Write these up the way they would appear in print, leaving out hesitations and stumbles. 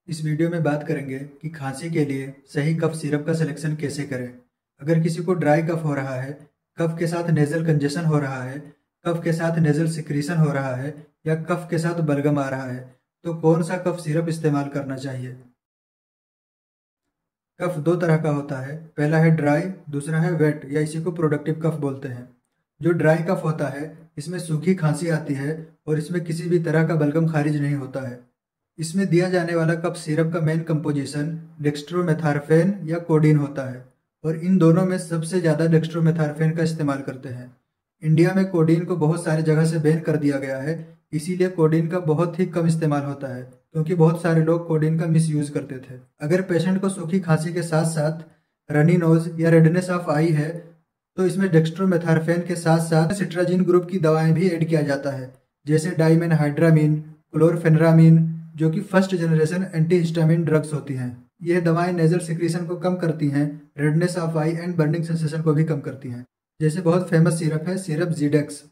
इस वीडियो में बात करेंगे कि खांसी के लिए सही कफ सिरप का सिलेक्शन कैसे करें। अगर किसी को ड्राई कफ हो रहा है, कफ के साथ नेजल कंजेशन हो रहा है, कफ के साथ नेजल सिक्रीशन हो रहा है या कफ के साथ बलगम आ रहा है, तो कौन सा कफ सिरप इस्तेमाल करना चाहिए। कफ दो तरह का होता है, पहला है ड्राई, दूसरा है वेट या इसी को प्रोडक्टिव कफ बोलते हैं। जो ड्राई कफ होता है इसमें सूखी खांसी आती है और इसमें किसी भी तरह का बलगम खारिज नहीं होता है। इसमें दिया जाने वाला कफ सिरप का मेन कंपोजिशन डेक्स्ट्रोमेथार्फेन या कोडीन होता है और इन दोनों में सबसे ज़्यादा डेक्स्ट्रोमेथार्फेन का इस्तेमाल करते हैं। इंडिया में कोडीन को बहुत सारी जगह से बैन कर दिया गया है, इसीलिए कोडीन का बहुत ही कम इस्तेमाल होता है क्योंकि बहुत सारे लोग कोडीन का मिस यूज करते थे। अगर पेशेंट को सूखी खांसी के साथ साथ रनी नोज या रेडनेस ऑफ आई है तो इसमें डेक्स्ट्रोमेथार्फेन के साथ साथ सिट्राजिन ग्रुप की दवाएं भी ऐड किया जाता है, जैसे डाइमेनहाइड्रामीन, क्लोरफेनरामीन, जो कि फर्स्ट जनरेशन एंटीहिस्टामिन ड्रग्स होती हैं। यह दवाएं नेजल सिक्रीशन को कम करती हैं, redness of I and burning sensation को भी कम करती हैं। जैसे बहुत फेमस सिरप है सिरप ज़ीडेक्स।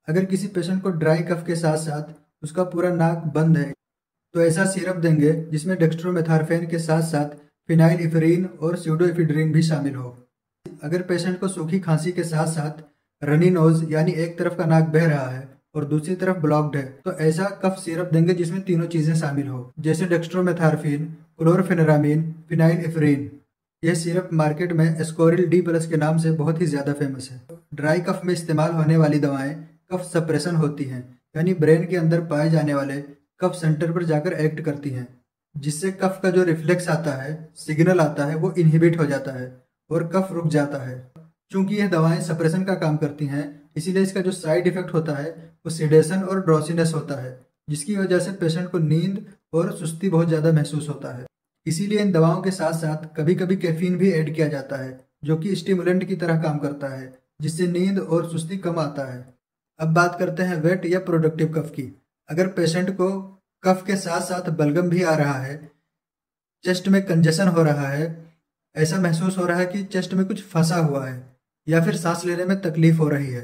अगर किसी पेशेंट को ड्राई कफ के साथ साथ उसका पूरा नाक बंद है तो ऐसा सिरप देंगे जिसमें डेक्स्ट्रोमेथार्फेन के साथ साथ फिनाइलइफेरिन और स्यूडोएफिड्रिन भी शामिल हो। अगर पेशेंट को सूखी खांसी के साथ साथ रनी नोज यानी एक तरफ का नाक बह रहा है और दूसरी तरफ ब्लॉक्ड है तो ऐसा कफ सिरप देंगे जिसमें तीनों चीजें शामिल हो, जैसे डेक्स्ट्रोमेथार्फिन, क्लोरफेनरामीन, फिनाइलइफेरिन। यह सिरप मार्केट में एस्कोरिल डी प्लस के नाम से बहुत ही ज्यादा फेमस है। ड्राई कफ में इस्तेमाल होने वाली दवाएं कफ सप्रेशन होती हैं, यानी ब्रेन के अंदर पाए जाने वाले कफ सेंटर पर जाकर एक्ट करती हैं, जिससे कफ का जो रिफ्लेक्स आता है, सिग्नल आता है, वो इनहिबिट हो जाता है और कफ रुक जाता है। चूंकि यह दवाएं सप्रेशन का काम करती हैं, इसीलिए इसका जो साइड इफेक्ट होता है वो सेडेशन और ड्रॉसीनेस होता है, जिसकी वजह से पेशेंट को नींद और सुस्ती बहुत ज़्यादा महसूस होता है। इसीलिए इन दवाओं के साथ साथ कभी कभी कैफीन भी ऐड किया जाता है, जो कि स्टिमुलेंट की तरह काम करता है, जिससे नींद और सुस्ती कम आता है। अब बात करते हैं वेट या प्रोडक्टिव कफ की। अगर पेशेंट को कफ के साथ साथ बलगम भी आ रहा है, चेस्ट में कंजेशन हो रहा है, ऐसा महसूस हो रहा है कि चेस्ट में कुछ फंसा हुआ है या फिर सांस लेने में तकलीफ हो रही है,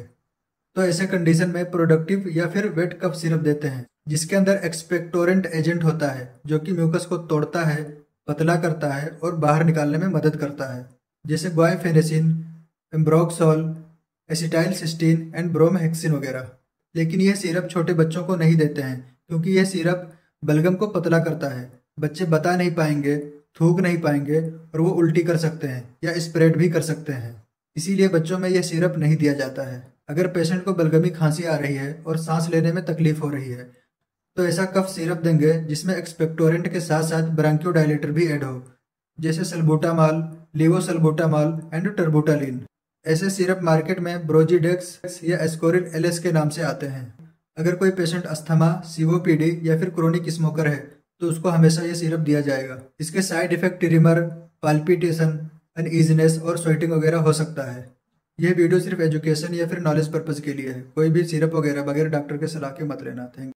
तो ऐसे कंडीशन में प्रोडक्टिव या फिर वेट कफ सिरप देते हैं, जिसके अंदर एक्सपेक्टोरेंट एजेंट होता है जो कि म्यूकस को तोड़ता है, पतला करता है और बाहर निकालने में मदद करता है, जैसे ग्वाइफेनेसिन, एम्ब्रोक्सोल, एसिटाइलसिस्टीन एंड ब्रोमहेक्सिन वगैरह। लेकिन यह सिरप छोटे बच्चों को नहीं देते हैं क्योंकि यह सिरप बलगम को पतला करता है। बच्चे बता नहीं पाएंगे, थूक नहीं पाएंगे और वो उल्टी कर सकते हैं या स्प्रेड भी कर सकते हैं, इसीलिए बच्चों में यह सिरप नहीं दिया जाता है। अगर पेशेंट को बलगमी खांसी आ रही है और सांस लेने में तकलीफ हो रही है तो ऐसा कफ सिरप देंगे जिसमें एक्सपेक्टोरेंट के साथ साथ ब्रांकियोडायलेटर भी ऐड हो, जैसे सल्बूटामॉल, लीवोसल्बूटामॉल एंड टर्बूटालिन। ऐसे सिरप मार्केट में ब्रोजीडेक्स या एस्कोरिल एलएस के नाम से आते हैं। अगर कोई पेशेंट अस्थमा, सीओपीडी या फिर क्रोनिक स्मोकर है तो उसको हमेशा ये सिरप दिया जाएगा। इसके side effect trimmer, palpitation, uneasiness और स्वेटिंग वगैरह हो सकता है। यह वीडियो सिर्फ एजुकेशन या फिर नॉलेज पर्पज के लिए है। कोई भी सिरप वगैरह बगैर डॉक्टर के सलाह के मत लेना। थैंक